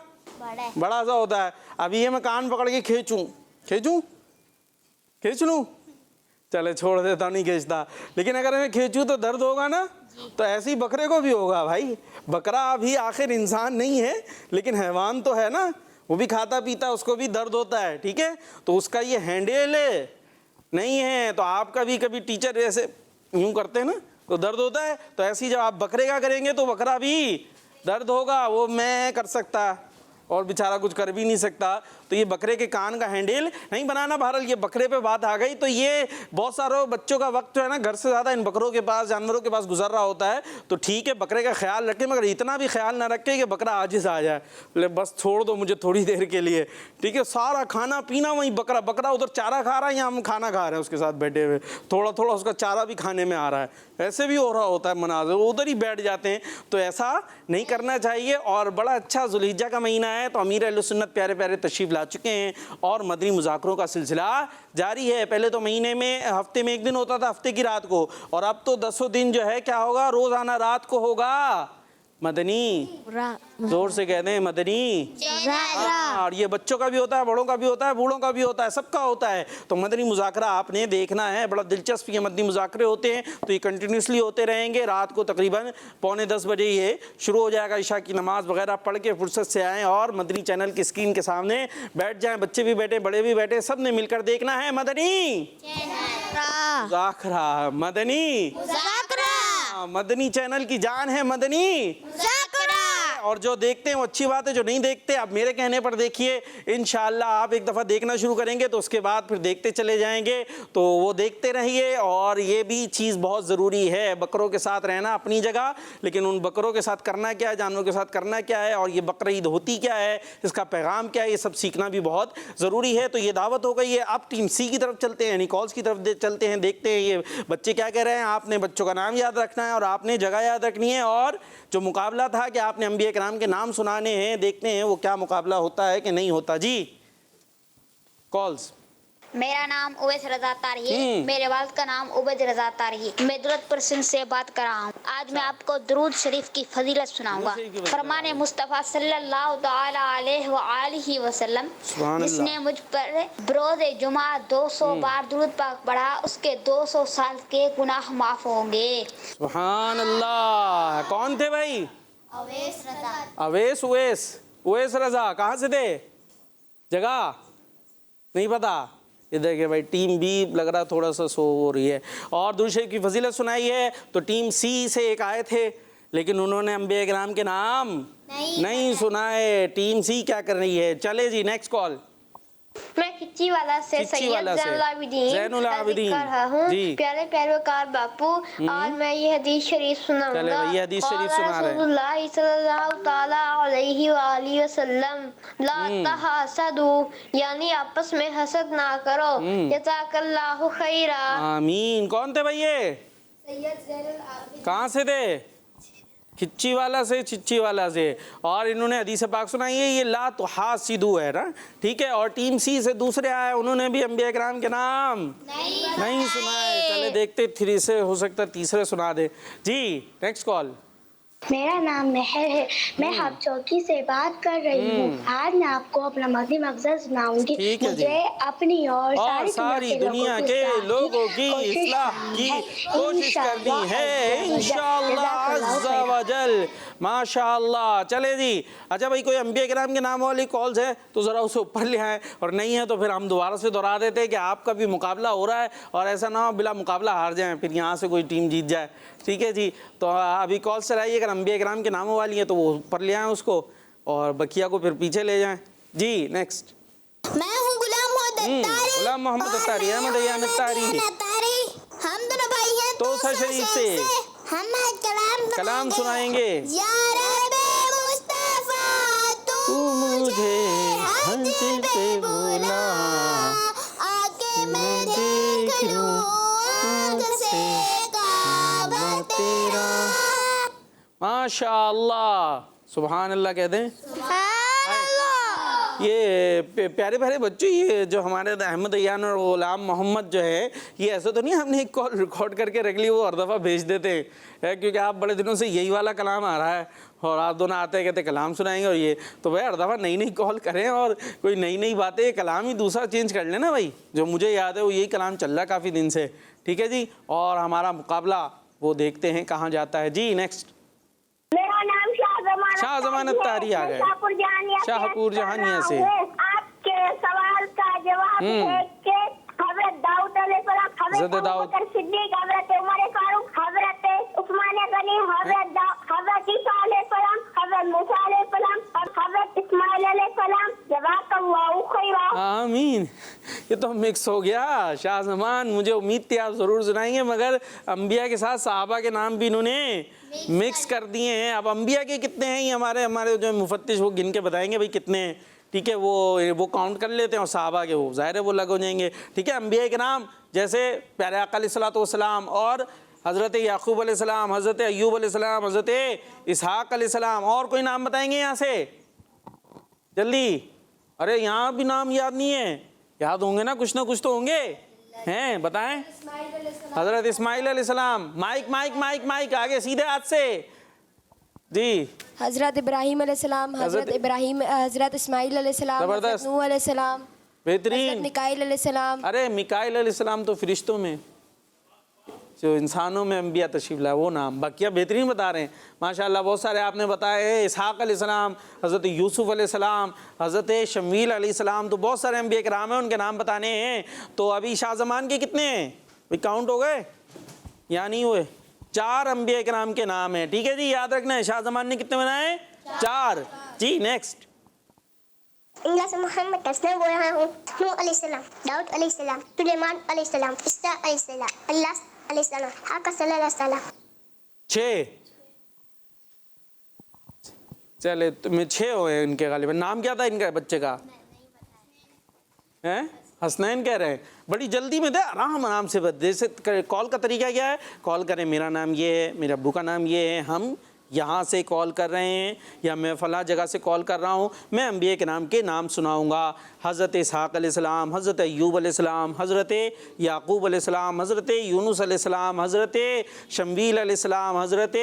बड़ा सा होता है। अभी ये मैं कान पकड़ के खींच लूँ, चले छोड़ देता, नहीं खींचता, लेकिन अगर मैं खींचूँ तो दर्द होगा ना। तो ऐसे ही बकरे को भी होगा भाई। बकरा अभी आखिर इंसान नहीं है, लेकिन हैवान तो है ना, वो भी खाता पीता, उसको भी दर्द होता है। ठीक है, तो उसका ये हैंडल नहीं है। तो आपका भी कभी टीचर ऐसे यूं करते हैं ना, तो दर्द होता है। तो ऐसे ही जब आप बकरे का करेंगे तो बकरा भी दर्द होगा। वो मैं कर सकता और बेचारा कुछ कर भी नहीं सकता। तो ये बकरे के कान का हैंडल नहीं बनाना। बहरहाल ये बकरे पे बात आ गई। तो ये बहुत सारे बच्चों का वक्त जो है ना घर से ज़्यादा इन बकरों के पास, जानवरों के पास गुजर रहा होता है। तो ठीक है, बकरे का ख्याल रखें, मगर इतना भी ख्याल ना रखें कि बकरा आजिज़ आ जाए, बोले बस छोड़ दो मुझे थोड़ी देर के लिए। ठीक है, सारा खाना पीना वहीं बकरा उधर चारा खा रहा है, यहाँ हम खाना खा रहे हैं उसके साथ बैठे हुए, थोड़ा थोड़ा उसका चारा भी खाने में आ रहा है। ऐसे भी हो रहा होता है मनाज़र, उधर ही बैठ जाते हैं। तो ऐसा नहीं करना चाहिए। और बड़ा अच्छा जुल्हिज्जा का महीना है, तो अमीर अहले सुन्नत प्यारे प्यारे तशरीफ़ ला चुके हैं और मदनी मुज़ाकरों का सिलसिला जारी है। पहले तो महीने में हफ्ते में एक दिन होता था, हफ्ते की रात को, और अब तो 10 दिन जो है क्या होगा, रोज़ाना रात को होगा मदनी। जोर से कहते हैं मदनी। हाँ, और ये बच्चों का भी होता है, बड़ों का भी होता है, बूढ़ों का भी होता है, सबका होता है। तो मदनी मुज़ाकरा आपने देखना है, बड़ा दिलचस्प ये मदनी मुज़ाकरे होते हैं। तो ये कंटिन्यूसली होते रहेंगे। रात को तकरीबन 9:45 बजे ये शुरू हो जाएगा। इशा की नमाज़ वगैरह पढ़ के फुर्सत से आएँ और मदनी चैनल की स्क्रीन के सामने बैठ जाएँ। बच्चे भी बैठे, बड़े भी बैठे, सब ने मिलकर देखना है मदनी मुज़ाकरा। मदनी चैनल की जान है मदनी मुज़ाकरा। और जो देखते हैं वो अच्छी बात है, जो नहीं देखते आप मेरे कहने पर देखिए, इंशाअल्लाह आप एक दफ़ा देखना शुरू करेंगे तो उसके बाद फिर देखते चले जाएंगे, तो वो देखते रहिए। और ये भी चीज़ बहुत ज़रूरी है, बकरों के साथ रहना अपनी जगह, लेकिन उन बकरों के साथ करना क्या है, जानवरों के साथ करना क्या है, और ये बकरा ईद होती क्या है, इसका पैगाम क्या है, ये सब सीखना भी बहुत ज़रूरी है। तो ये दावत हो गई है। अब टीम सी की तरफ चलते हैं, यानी कॉल्स की तरफ चलते हैं, देखते हैं ये बच्चे क्या कह रहे हैं। आपने बच्चों का नाम याद रखना है और आपने जगह याद रखनी है, और जो मुकाबला था कि आपने अंबिया किराम के नाम सुनाने हैं, देखते हैं वो क्या मुकाबला होता है कि नहीं होता। जी कॉल्स। मेरा नाम उवैस रजा तारही है। मेरे वालिद का नाम उबैद रजा तारही। मैं दुरूद सिंध से बात कर रहा हूँ। आज मैं आपको दुरूद शरीफ की फजीलत सुनाऊंगा। फरमाने मुस्तफ़ा सल्लल्लाहु तआला अलैहि व आलिहि वसल्लम, जिसने मुझ पर बरोज़ जुमा 200 बार दुरूद पाक पढ़ा, उसके 200 साल के गुनाह माफ होंगे। सुभान अल्लाह। कौन थे भाई? अवैस रजा। अवैस उवैस रजा। कहाँ से थे? जगह नहीं पता। ये देखिए भाई, टीम बी लग रहा थोड़ा सा सो हो रही है। और दुरूद शरीफ की फजीलत सुनाई है तो टीम सी से एक आए थे, लेकिन उन्होंने अंबिया किराम के नाम नहीं सुनाए। टीम सी क्या कर रही है? चले जी नेक्स्ट कॉल। मैं खिच्ची वाला से सैयद ज़ैनुल आबिदीन कर रहा हूँ। प्यारे पैरोकार बापू, आज मैं ये हदीस शरीफ सुनाऊंगा। ये हदीस शरीफ सुना रहे हैं। सल्लल्लाहु ताला अलैहि व आलिहि वसल्लम, ला तहासदू, यानी आपस में हसद ना करो। जज़ाकल्लाहु खैरा। आमीन। कौन थे भाई ये? सैयद ज़ैनुल आबिदीन। कहाँ से थे? खिच्ची वाला से, चिच्ची वाला से। और इन्होंने हदीस पाक सुनाई है, ये ला तुहासिदू है ना, ठीक है। और टीम सी से दूसरे आए, उन्होंने भी अंबिया किराम के नाम नहीं सुनाए। चले देखते, थ्री से हो सकता है तीसरे सुना दे। जी नेक्स्ट कॉल। मेरा नाम मेहर है, मैं हाप चौकी से बात कर रही हूँ। आज मैं आपको अपना मदनी मकसद सुनाऊंगी। मुझे अपनी और सारी दुनिया के लोगों की इस्लाह की कोशिश करनी है, इंशाअल्लाह अज़्ज़ा व जल। माशाअल्लाह। चले जी। अच्छा भाई, कोई अंबिया किराम के नाम वाली कॉल्स है तो ज़रा उसे ऊपर ले आए, और नहीं है तो फिर हम दोबारा से दोहरा देते हैं कि आपका भी मुकाबला हो रहा है, और ऐसा ना हो बिला मुकाबला हार जाएं, फिर यहाँ से कोई टीम जीत जाए। ठीक है जी। तो अभी कॉल चलाइए, अगर अंबिया किराम के नामों वाली है तो वो ऊपर ले आएँ उसको, और बकिया को फिर पीछे ले जाएँ। जी नेक्स्ट। मैं हूँ गुलाम मोहम्मद अत्तारी, अहमद अय्यान अत्तारी। हम दोनों भाई हैं तोसा शरीफ से हम आज कलाम सुनाएंगे। या रब्बे मुस्तफा तू मुझे हज पे बुला, आके मैं देख लूं आग से काबा तेरा। माशाअल्लाह, सुभान अल्लाह कह दें। ये प्यारे प्यारे बच्चों, ये जो हमारे अहमद अय्यान और गुलाम मोहम्मद जो है, ये ऐसा तो नहीं हमने एक कॉल रिकॉर्ड करके रख ली वो हर दफ़ा भेज देते हैं, क्योंकि आप बड़े दिनों से यही वाला कलाम आ रहा है और आप दोनों आते हैं कहते कलाम सुनाएंगे, और ये तो भाई हर दफ़ा नई नई कॉल करें और कोई नई नई बातें, कलाम ही दूसरा चेंज कर लेना भाई। जो मुझे याद है वो यही कलाम चल रहा है काफ़ी दिन से। ठीक है जी। और हमारा मुकाबला वो देखते हैं कहाँ जाता है। जी नेक्स्ट। मेरा नाम शाहजमान अत्तारी आ गए, शाहपुर जहानिया से। आपके सवाल का जवाब है कि हज़रत दाऊद अलैहिस्सलाम, हज़रत बकर सिद्दीक, हज़रत उमर फारूक, हज़रत उस्मान गनी, हज़रत ईसा अलैहिस्सलाम, हज़रत मूसा अलैहिस्सलाम और हज़रत इस्माइल अलैहिस्सलाम। जज़ाकल्लाहु खैरा। आमीन। ये तो मिक्स हो गया शाहजमान। मुझे उम्मीद थी आप ज़रूर सुनाएंगे, मगर अंबिया के साथ सहाबा के नाम भी इन्होंने मिक्स कर दिए हैं। अब अंबिया के कितने हैं ये हमारे जो मुफत्तिश वो गिन के बताएंगे भाई कितने हैं। ठीक है, वो काउंट कर लेते हैं, और सहाबा के वो ज़ाहिर है वो लग हो जाएंगे। ठीक है, अंबिया के नाम जैसे प्यारे आका अलैहिस्सलातु वस्सलाम और हज़रत याकूब अलैहिस्सलाम, हज़रत अय्यूब अलैहिस्सलाम, हज़रत इसहाक़ अलैहिस्सलाम। और कोई नाम बताएंगे यहाँ से जल्दी? अरे यहाँ भी नाम याद नहीं है? याद होंगे ना कुछ तो होंगे, हैं बताएं। हज़रत इस्माइल अलैहिस्सलाम। माइक माइक माइक माइक आगे सीधे हाथ से। जी। हज़रत इब्राहीम अलैहिस्सलाम, हज़रत इस्माइल अलैहिस्सलाम, हज़रत नूह अलैहिस्सलाम, बेहतरीन। मिकाईल अलैहिस्सलाम। अरे मिकाईल अलैहिस्सलाम तो फरिश्तों में, जो इंसानों में अंबिया तशरीफ़ लाए वो नाम। बाकी बेहतरीन बता रहे हैं माशाल्लाह, बहुत सारे आपने बताए हैं। इसहाक़ अलैहिस्सलाम, हज़रत यूसुफ़ अलैहिस्सलाम, हज़रत शमील अलैहिस्सलाम, तो बहुत सारे अंबिया किराम हैं, उनके नाम बताने हैं। तो अभी शाहज़मान के कितने हैं भाई, काउंट हो गए या नहीं हुए? 4 अंबिया किराम के नाम हैं। ठीक है जी, याद रखना है। शाहज़मान ने कितने बनाए? 4। जी नेक्स्ट। अल्लाह से मोहम्मद का सलाम बोल रहा हूँ। नूह अलैहिस्सलाम, दाऊद अलैहिस्सलाम, सुलेमान अलैहिस्सलाम, ईसा अलैहिस्सलाम, अल्लाह अलैहिस्सलाम, आका सल्लल्लाहु अलैहि वसल्लम। 6। चले तुम्हें 6 हुए इनके गालिबा। नाम क्या था इनका बच्चे का? हैं? हसनैन कह रहे हैं। बड़ी जल्दी में थे, आराम आराम से बस। जैसे कॉल का तरीका क्या है, कॉल करें मेरा नाम ये है, मेरे अब्बू का नाम ये है, हम यहाँ से कॉल कर रहे हैं या मैं फ़लाँ जगह से कॉल कर रहा हूँ, मैं अम्बिया के नाम के नाम सुनाऊँगा। हज़रत इसहाक़ अलैहिस्सलाम, हज़रत अय्यूब अलैहिस्सलाम, हज़रत याक़ूब अलैहिस्सलाम, हज़रत यूनुस अलैहिस्सलाम, हज़रत शम्बील अलैहिस्सलाम, हज़रत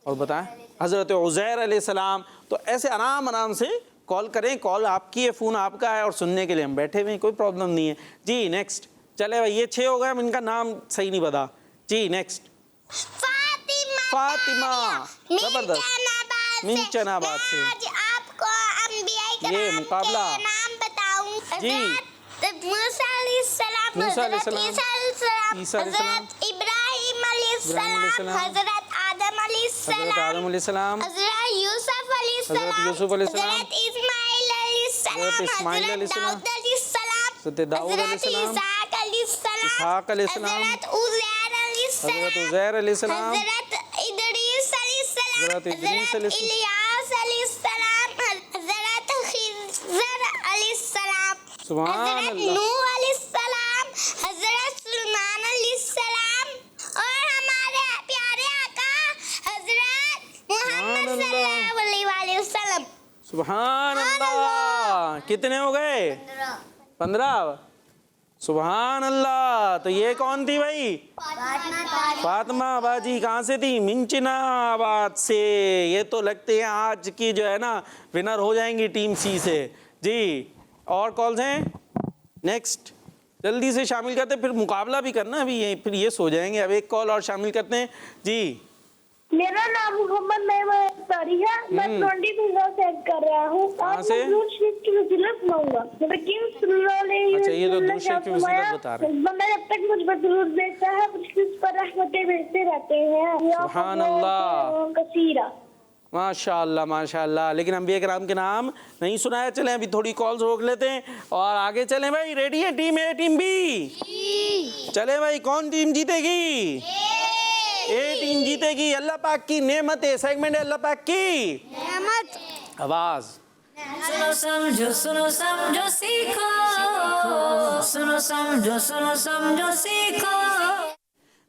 और बताएं हज़रत उज़ैर अलैहिस्सलाम। तो ऐसे आराम आराम से कॉल करें। कॉल आपकी है, फ़ोन आपका है और सुनने के लिए हम बैठे हुए हैं, कोई प्रॉब्लम नहीं है। जी नेक्स्ट। चले भाई ये 6 हो गए, इनका नाम सही नहीं पता। जी नेक्स्ट। फातिमा, जबरदस्त, मिंचनाबाद से। आज आपको अंबिया ये मुकाबला नाम बताऊं। जी। मूसा अलैहिस्सलाम, ईसा अलैहिस्सलाम, इब्राहिम अलैहिस्सलाम, हज़रत आदम अलैहिस्सलाम, हज़रत यूसुफ अलैहिस्सलाम, हज़रत इस्माइल अलैहिस्सलाम, हज़रत दाऊद अलैहिस्सलाम, इसहाक़ अलैहिस्सलाम, हज़रत उज़ैर अलैहिस्सलाम, हज़रत इदरीस अलैहिस्सलाम, इलियास अलैहिस्सलाम, हज़रत खिज़र अलैहिस्सलाम, हज़रत नूह अलैहिस्सलाम, हज़रत सुलेमान अलैहिस्सलाम और हमारे प्यारे आका हज़रत मोहम्मद सल्लल्लाहु अलैहि वसल्लम। सुभान अल्लाह। कितने हो गए? 15। सुभान अल्लाह। तो ये कौन थी भाई? फातिमा बाजी। कहाँ से थी? मिंचनाबाद से। ये तो लगते हैं आज की जो है ना विनर हो जाएंगी टीम सी से। जी और कॉल्स हैं? नेक्स्ट जल्दी से शामिल करते हैं, फिर मुकाबला भी करना अभी ये, फिर ये सो जाएंगे। अब एक कॉल और शामिल करते हैं। जी मेरा नाम मोहम्मद नईमा तारी है। मैं 20 फिजा सेट कर रहा हूँ। आज मैं दुरूद शरीफ की फजीलत सुनाऊंगा। लेकिन अच्छा ये तो दुरूद शरीफ की फजीलत बता रहे हैं। बंदा जब तक मुझ पर दुरूद भेजता है उसके उस पर रहमतें भेजते रहते हैं। सुभान अल्लाह। कसीरा। माशाअल्लाह माशाअल्लाह। लेकिन अंबिया किराम के नाम नहीं सुनाया। चलें अभी थोड़ी कॉल्स रोक लेते हैं और आगे चलें भाई। रेडी है टीम ए टीम बी? चले भाई कौन टीम जीतेगी? ए टीम जीतेगी। अल्लाह पाक की नेमत है। सेगमेंट है अल्लाह पाक की नेमत। आवाज सुनो समझो सीखो, सुनो समझो सीखो।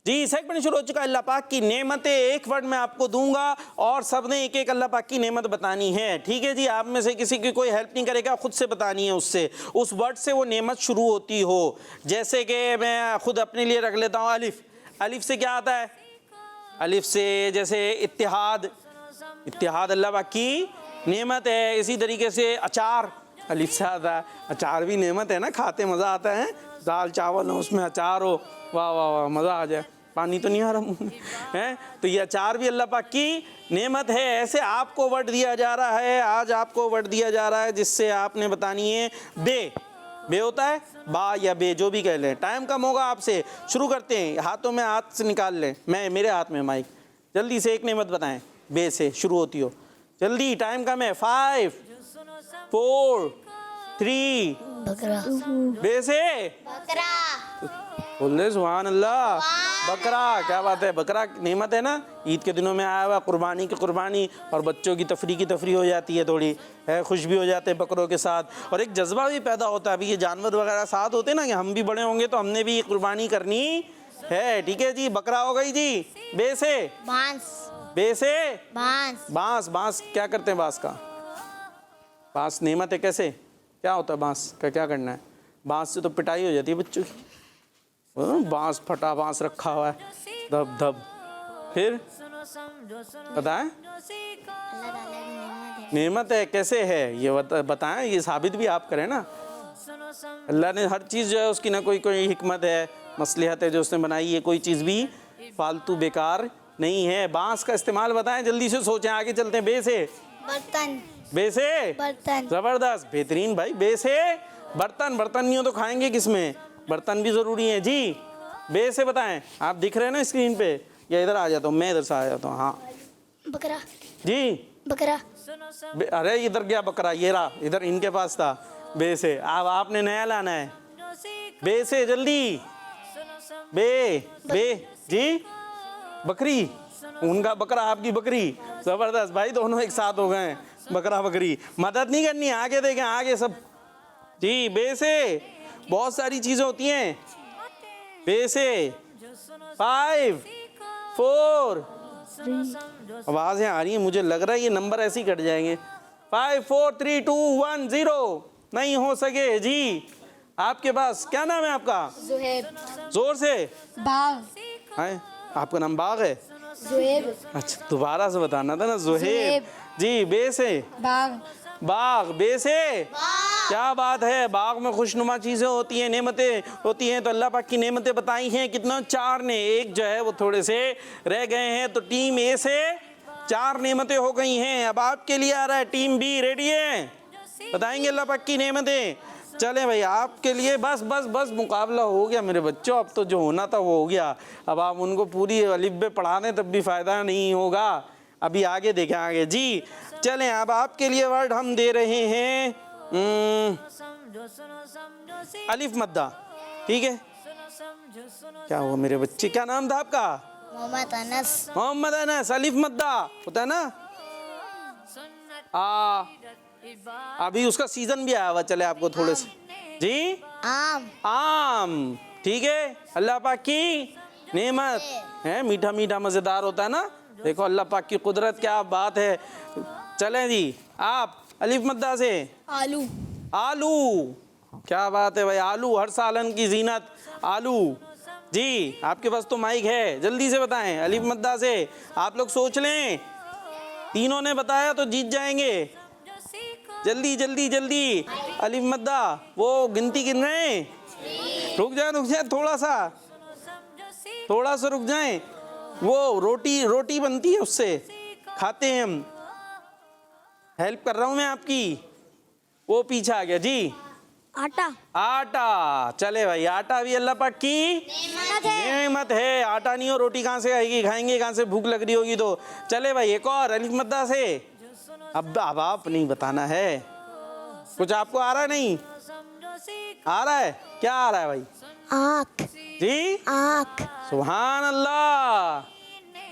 जी सेगमेंट शुरू हो चुका है। अल्लाह पाक की नेमतें। एक वर्ड मैं आपको दूंगा और सबने एक एक अल्लाह पाक की नेमत बतानी है। ठीक है जी। आप में से किसी की कोई हेल्प नहीं करेगा, खुद से बतानी है उससे। उस वर्ड से वो नेमत शुरू होती हो। जैसे कि मैं खुद अपने लिए रख लेता हूँ अलिफ। अलिफ से क्या आता है? अलिफ से जैसे इत्तिहाद। इत्तिहाद अल्लाह पाक की नेमत है। इसी तरीके से अचार अलिफ से आता है। अचार भी नेमत है ना, खाते मज़ा आता है। दाल चावल हो उसमें अचार हो, वाह वाह वाह मज़ा आ जाए। पानी तो नहीं आ रहा मुँह में है। तो ये अचार भी अल्लाह पाक की नेमत है। ऐसे आपको वर्ड दिया जा रहा है। आज आपको वर्ड दिया जा रहा है जिससे आपने बतानी है बे। बे होता है बा या बे, जो भी कह लें। टाइम कम होगा आपसे। शुरू करते हैं। हाथों में हाथ से निकाल लें। मैं मेरे हाथ में माइक। जल्दी से एक नेमत बताएं बे से शुरू होती हो। जल्दी टाइम कम है। 5 4 3। बे से बकरा। बोल दे सुभान अल्लाह। बकरा, क्या बात है। बकरा नेमत है ना। ईद के दिनों में आया हुआ कुर्बानी की कुर्बानी और बच्चों की तफरी हो जाती है थोड़ी है। खुश भी हो जाते हैं बकरों के साथ और एक जज्बा भी पैदा होता है। अभी ये जानवर वगैरह साथ होते हैं ना कि हम भी बड़े होंगे तो हमने भी ये कुर्बानी करनी है। ठीक है जी। बकरा हो गई जी। बे से बांस। बे से बांस। बांस। बांस क्या करते हैं बांस का? बांस नेमत है। कैसे क्या होता है बांस का? क्या करना है? बांस से तो पिटाई हो जाती है बच्चों की। बांस फटा बांस रखा हुआ है धब धब। फिर पता है नेमत है। कैसे है ये बताएं। ये साबित भी आप करें ना। अल्लाह ने हर चीज़ जो है उसकी ना कोई हिकमत है, मसलहत है जो उसने बनाई है। कोई चीज़ भी फालतू बेकार नहीं है। बांस का इस्तेमाल बताएं। जल्दी से सोचें। आगे चलते हैं। बे से बर्तन। बे से बर्तन। जबरदस्त बेहतरीन भाई। बे से बर्तन। बर्तन नहीं हो तो खाएंगे किसमें? बर्तन भी ज़रूरी है जी। बे से बताएं। आप दिख रहे हैं ना स्क्रीन पे, या इधर आ जाता हूँ मैं, इधर से आ जाता हूँ। हाँ बकरा। जी बकरा। अरे इधर गया बकरा, ये रहा, इधर इनके पास था बे से। अब आपने नया लाना है, बे से जल्दी। बे बे जी, बकरी, उनका बकरा आपकी बकरी। जबरदस्त भाई, दोनों एक साथ हो गए, बकरा बकरी। मदद नहीं करनी, आगे देखें, आगे सब जी। बे से बहुत सारी चीजें होती हैं। बे से 5 4 आवाजें आ रही हैं, मुझे लग रहा है ये नंबर ऐसे ही कट जाएंगे। 5 4 3 2 1 0 नहीं हो सके जी। आपके पास क्या नाम है आपका? जुहेब। जोर से। बाग। है आपका नाम बाग है? जुहेब। अच्छा, दोबारा से बताना था ना। जुहेब जुहेब। जी। बे से बाग। बाग। बे से क्या बात है, बाग में खुशनुमा चीजें होती हैं, नेमतें होती हैं। तो अल्लाह पाक की नेमतें बताई हैं कितना, 4 ने, एक जो है वो थोड़े से रह गए हैं। तो टीम ए से 4 नेमतें हो गई हैं। अब आपके लिए आ रहा है टीम बी। रेडी है? बताएंगे अल्लाह पाक की नेमतें। चलें भाई, आपके लिए बस बस बस मुकाबला हो गया मेरे बच्चों। अब तो जो होना था वो हो गया। अब आप उनको पूरी अलिफ बे पढ़ा दें तब भी फायदा नहीं होगा। अभी आगे देखें, आगे जी। चलें, अब आपके लिए वर्ड हम दे रहे हैं अलिफ मद्दा। ठीक है? क्या हुआ मेरे बच्चे, क्या नाम था आपका? मोहम्मद अनस। मोहम्मद अनस। अलिफ मद्दा होता है ना। अभी उसका सीजन भी आया हुआ, चले आपको थोड़े से जी। आम। आम, ठीक है। अल्लाह पाक की नेमत है, मीठा मीठा मजेदार होता है ना। देखो अल्लाह पाक की कुदरत, क्या बात है। चलें जी, आप अलिफ मद्दा से। आलू। आलू, क्या बात है भाई, आलू हर सालन की जीनत। आलू जी। आपके पास तो माइक है, जल्दी से बताएं अलिफ मद्दा से। आप लोग सोच लें, तीनों ने बताया तो जीत जाएंगे। जल्दी जल्दी जल्दी। अलिफ मद्दा, वो गिनती गिन रहे हैं। रुक जाए थोड़ा सा रुक जाएं। वो रोटी बनती है, उससे खाते हैं हम। हेल्प कर रहा हूं मैं आपकी। वो पीछे आ गया जी। आटा। आटा, चले भाई, आटा भी अल्लाह पाक की नेमत है। आटा नहीं हो रोटी कहाँ से आएगी, खाएंगे कहाँ से, भूख लग रही होगी तो। चले भाई, एक और अलिफ मद्दा से। अब आप नहीं बताना है, कुछ आपको आ रहा है? नहीं आ रहा है? क्या आ रहा है भाई? आँख। जी, आँख। सुभान अल्लाह।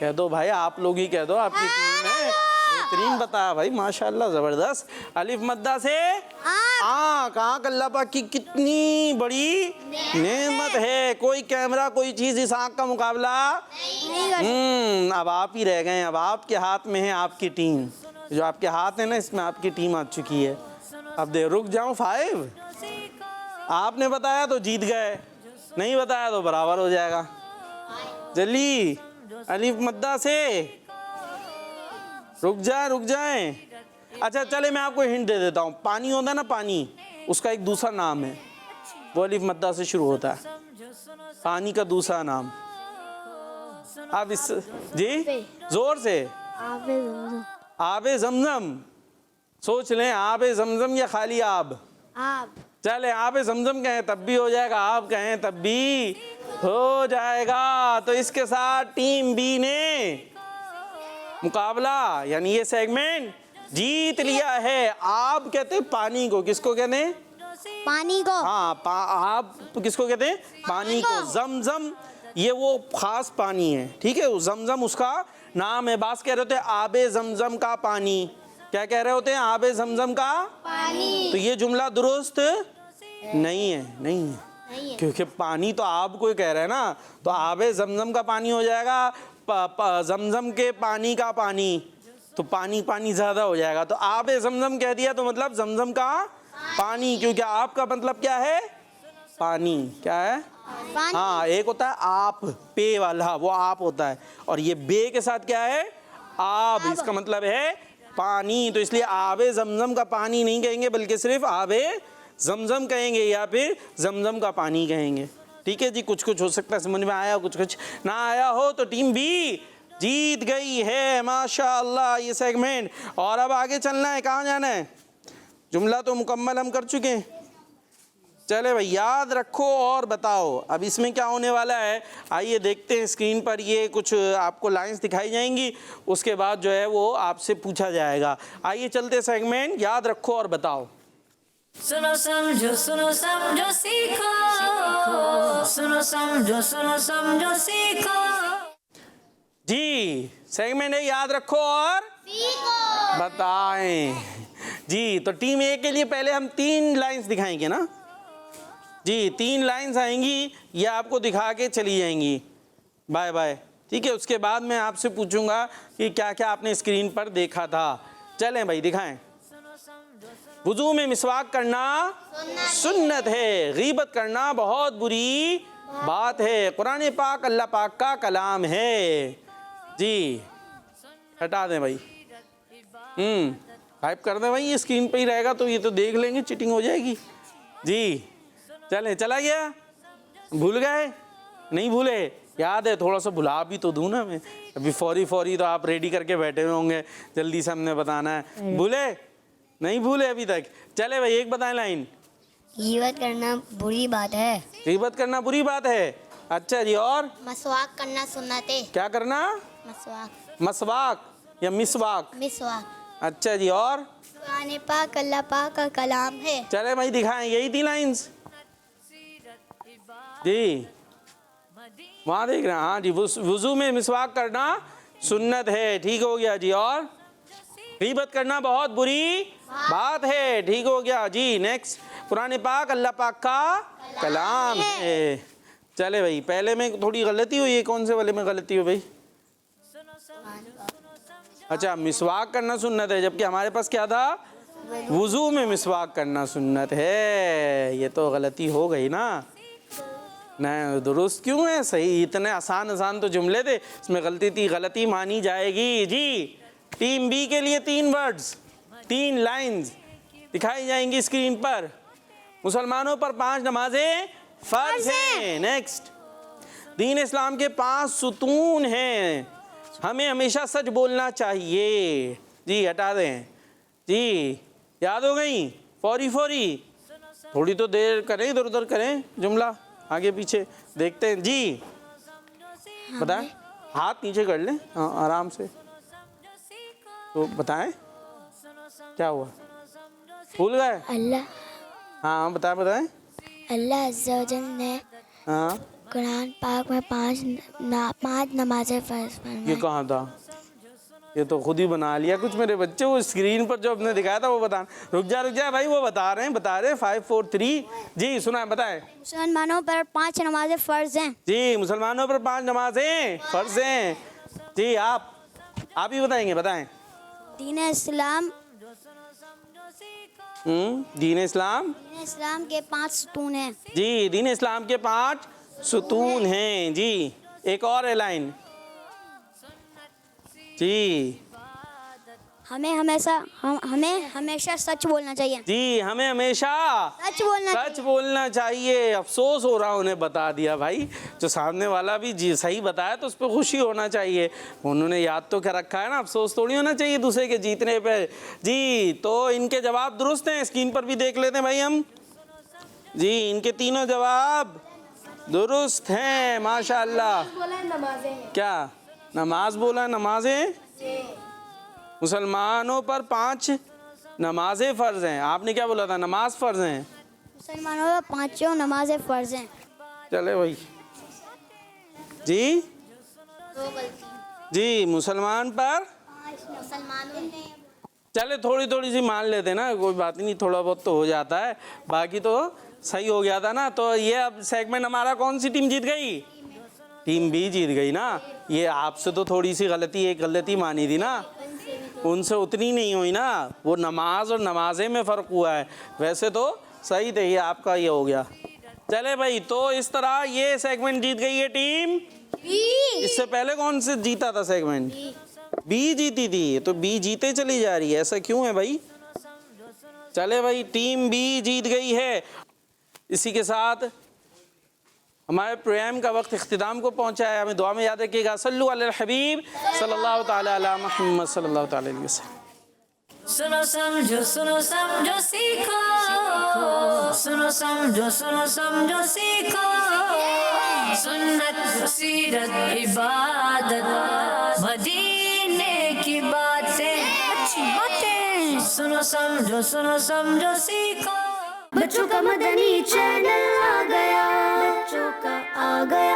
कह दो भाई, आप लोग ही कह दो, आपकी टीम ने बेहतरीन बताया भाई, माशाल्लाह, जबरदस्त। अलिफ मद्दा से आँख। आँख अल्लाह पाक की कितनी बड़ी नेमत है। कोई कैमरा, कोई चीज इस आँख का मुकाबला। अब आप ही रह गए। अब आपके हाथ में है आपकी टीम। जो आपके हाथ है ना, इसमें आपकी टीम आ चुकी है। अब दे रुक जाओ। 5 आपने बताया तो जीत गए, नहीं बताया तो बराबर हो जाएगा। जल्दी अलिफ मद्दा से। रुक जाए। अच्छा चले, मैं आपको हिंट दे देता हूँ। पानी होता है ना, पानी, उसका एक दूसरा नाम है, वो अलिफ मद्दा से शुरू होता है। पानी का दूसरा नाम। आप इस जी जोर से। आबे जमजम। सोच लें, आबे जमजम या खाली आब। चले, आबे जमजम कहें तब भी हो जाएगा, आप कहें तब भी हो जाएगा। तो इसके साथ टीम बी ने मुकाबला, यानी ये सेगमेंट जीत लिया है। आप कहते हैं पानी को, किसको कहते हैं? पानी को। हाँ, आप किसको कहते हैं? पानी को। जमजम ये वो खास पानी है, ठीक है। जमजम उसका नाम है। बास कह रहे होते हैं आबे जमजम का पानी। क्या कह रहे होते हैं? आबे जमजम का पानी। तो ये जुमला दुरुस्त नहीं है, क्योंकि पानी तो आप कोई कह रहे हैं ना, तो आबे जमजम का पानी हो जाएगा जमजम के पानी का पानी, तो पानी पानी ज्यादा हो जाएगा। तो आबे जमजम कह दिया तो मतलब जमजम का पानी, क्योंकि आपका मतलब क्या है? पानी। क्या है? पानी। हाँ, एक होता है आप, पे वाला, वो आप होता है, और ये बे के साथ क्या है? आब। इसका मतलब है पानी। तो इसलिए आबे जमजम का पानी नहीं कहेंगे, बल्कि सिर्फ आबे जमजम कहेंगे, या फिर जमजम का पानी कहेंगे। ठीक है जी, कुछ कुछ हो सकता है समझ में आया, कुछ कुछ ना आया हो। तो टीम बी जीत गई है, माशाअल्लाह, ये सेगमेंट। और अब आगे चलना है, कहाँ जाना है? जुमला तो मुकम्मल हम कर चुके हैं। चले भाई, याद रखो और बताओ। अब इसमें क्या होने वाला है, आइए देखते हैं। स्क्रीन पर ये कुछ आपको लाइंस दिखाई जाएंगी, उसके बाद जो है वो आपसे पूछा जाएगा। आइए चलते सेगमेंट याद रखो और बताओ। सुनो समझो सीखो, सुनो समझो सीखो। जी, सेगमेंट है याद रखो और बताएं। जी, तो टीम ए के लिए पहले हम 3 लाइंस दिखाएंगे ना जी, 3 लाइंस आएंगी, ये आपको दिखा के चली जाएंगी। बाय बाय, ठीक है। उसके बाद मैं आपसे पूछूंगा कि क्या क्या आपने स्क्रीन पर देखा था। चलें भाई, दिखाएं। वुजू में मिसवाक करना सुन्नत है, गीबत करना बहुत बुरी बात है, कुरान पाक अल्लाह पाक का कलाम है। जी, हटा दें भाई। टाइप कर दें भाई, ये स्क्रीन पे ही रहेगा तो ये तो देख लेंगे, चीटिंग हो जाएगी। जी चलें, चला गया? भूल गए? नहीं भूले? याद है? थोड़ा सा भुला भी तो दूँ ना मैं, अभी फौरी तो आप रेडी करके बैठे हुए होंगे, जल्दी से हमने बताना है। भूले? नहीं भूले अभी तक? चले भाई, एक बताएं लाइन। गीबत करना बुरी बात है। गीबत करना बुरी बात है, अच्छा जी। और मसवाक करना सुन्नत है। क्या करना? मसवाक या मिसवाक? मिसवाक। अच्छा जी। और कुरान पाक अल्लाह पाक का कलाम है। चले भाई, दिखाएं। यही थी लाइंस जी, वहाँ देख रहे हैं। हाँ जी, वुजू में मिसवाक करना सुन्नत है, ठीक हो गया जी। और गीबत करना बहुत बुरी बात है, ठीक हो गया जी। नेक्स्ट, कुरान पाक अल्लाह पाक का कलाम है। चले भाई, पहले में थोड़ी गलती हुई है, कौन से वाले में गलती हो भाई? अच्छा, मिसवाक करना सुन्नत है, जबकि हमारे पास क्या था? वुजू में मिसवाक करना सुन्नत है। ये तो गलती हो गई ना। नहीं, दुरुस्त क्यों है? सही, इतने आसान तो जुमले थे, इसमें गलती थी, गलती मानी जाएगी जी। टीम बी के लिए 3 वर्ड्स, 3 लाइंस दिखाई जाएंगी स्क्रीन पर। मुसलमानों पर 5 नमाजें फर्ज हैं। नेक्स्ट, दीन इस्लाम के 5 सुतून हैं, हमें हमेशा सच बोलना चाहिए। जी, हटा दें जी, याद हो गई? फौरी थोड़ी तो देर करें, इधर उधर करें, जुमला आगे पीछे देखते हैं जी। बताएं, हाथ नीचे कर लें, हाँ आराम से। तो बताएं क्या हुआ, भूल गए? अल्लाह, हाँ बताएं। अल्लाह अज़्ज़ा व जल ने हाँ, कुरान पाक में 5 नमाजें फर्ज ये फरमाई। कहाँ था? ये तो खुद ही बना लिया कुछ मेरे बच्चे। वो स्क्रीन पर जो आपने दिखाया था वो बता। रुक जा भाई, वो बता रहे हैं 5 4 3 जी। सुना, बताएं। मुसलमानों पर 5 नमाजें फर्ज हैं जी, मुसलमानों पर 5 नमाजें फर्ज हैं जी। आप ही बताएंगे, बताएं। दीन इस्लाम दीन इस्लाम के 5 सुतून हैं जी, दीन इस्लाम के 5 सुतून हैं जी। एक और है लाइन जी। हमें हमेशा सच बोलना चाहिए जी, हमें हमेशा सच बोलना चाहिए। अफसोस हो रहा उन्हें बता दिया भाई, जो सामने वाला भी जी सही बताया तो उस पर खुशी होना चाहिए। उन्होंने याद तो क्या रखा है ना, अफसोस थोड़ी होना चाहिए दूसरे के जीतने पे जी। तो इनके जवाब दुरुस्त हैं, स्क्रीन पर भी देख लेते हैं भाई हम जी। इनके तीनों जवाब दुरुस्त हैं माशाअल्लाह। क्या नमाज बोला? नमाजें, मुसलमानों पर 5 नमाजें फ़र्ज हैं। आपने क्या बोला था? नमाज फ़र्ज हैं। मुसलमानों पर 5 नमाजें फ़र्ज हैं। चले भाई जी। जी, मुसलमान पर चले थोड़ी सी मान लेते ना, कोई बात नहीं, थोड़ा बहुत तो हो जाता है, बाकी तो सही हो गया था ना। तो ये अब सेगमेंट हमारा कौन सी टीम जीत गई? टीम बी जीत गई ना। ये आपसे तो थोड़ी सी एक गलती मानी थी ना, उनसे उतनी नहीं हुई ना। वो नमाज और नमाजे में फ़र्क हुआ है, वैसे तो सही थे। ये आपका ये हो गया। चले भाई, तो इस तरह ये सेगमेंट जीत गई है टीम बी। इससे पहले कौन से जीता था सेगमेंट? बी जीती थी, तो बी जीते चली जा रही है, ऐसा क्यों है भाई? चले भाई, टीम बी जीत गई है। इसी के साथ हमारे प्रोग्राम का वक्त इख्तिताम को पहुंचा है। हमें दुआ में याद रखिएगा। सल्लु अलल हबीब सल्लल्लाहु तआला अला मुहम्मद सल्लल्लाहु तआला अलैहि वसल्लम। सुनो समझो सीखो, सुनो समझो सीखो, सुन्नत सीरत इबादत मदीने की बातें, अच्छी बातें। सुनो समझो सीखो। बच्चों का मदनी चैनल आ गया, बच्चों का आ गया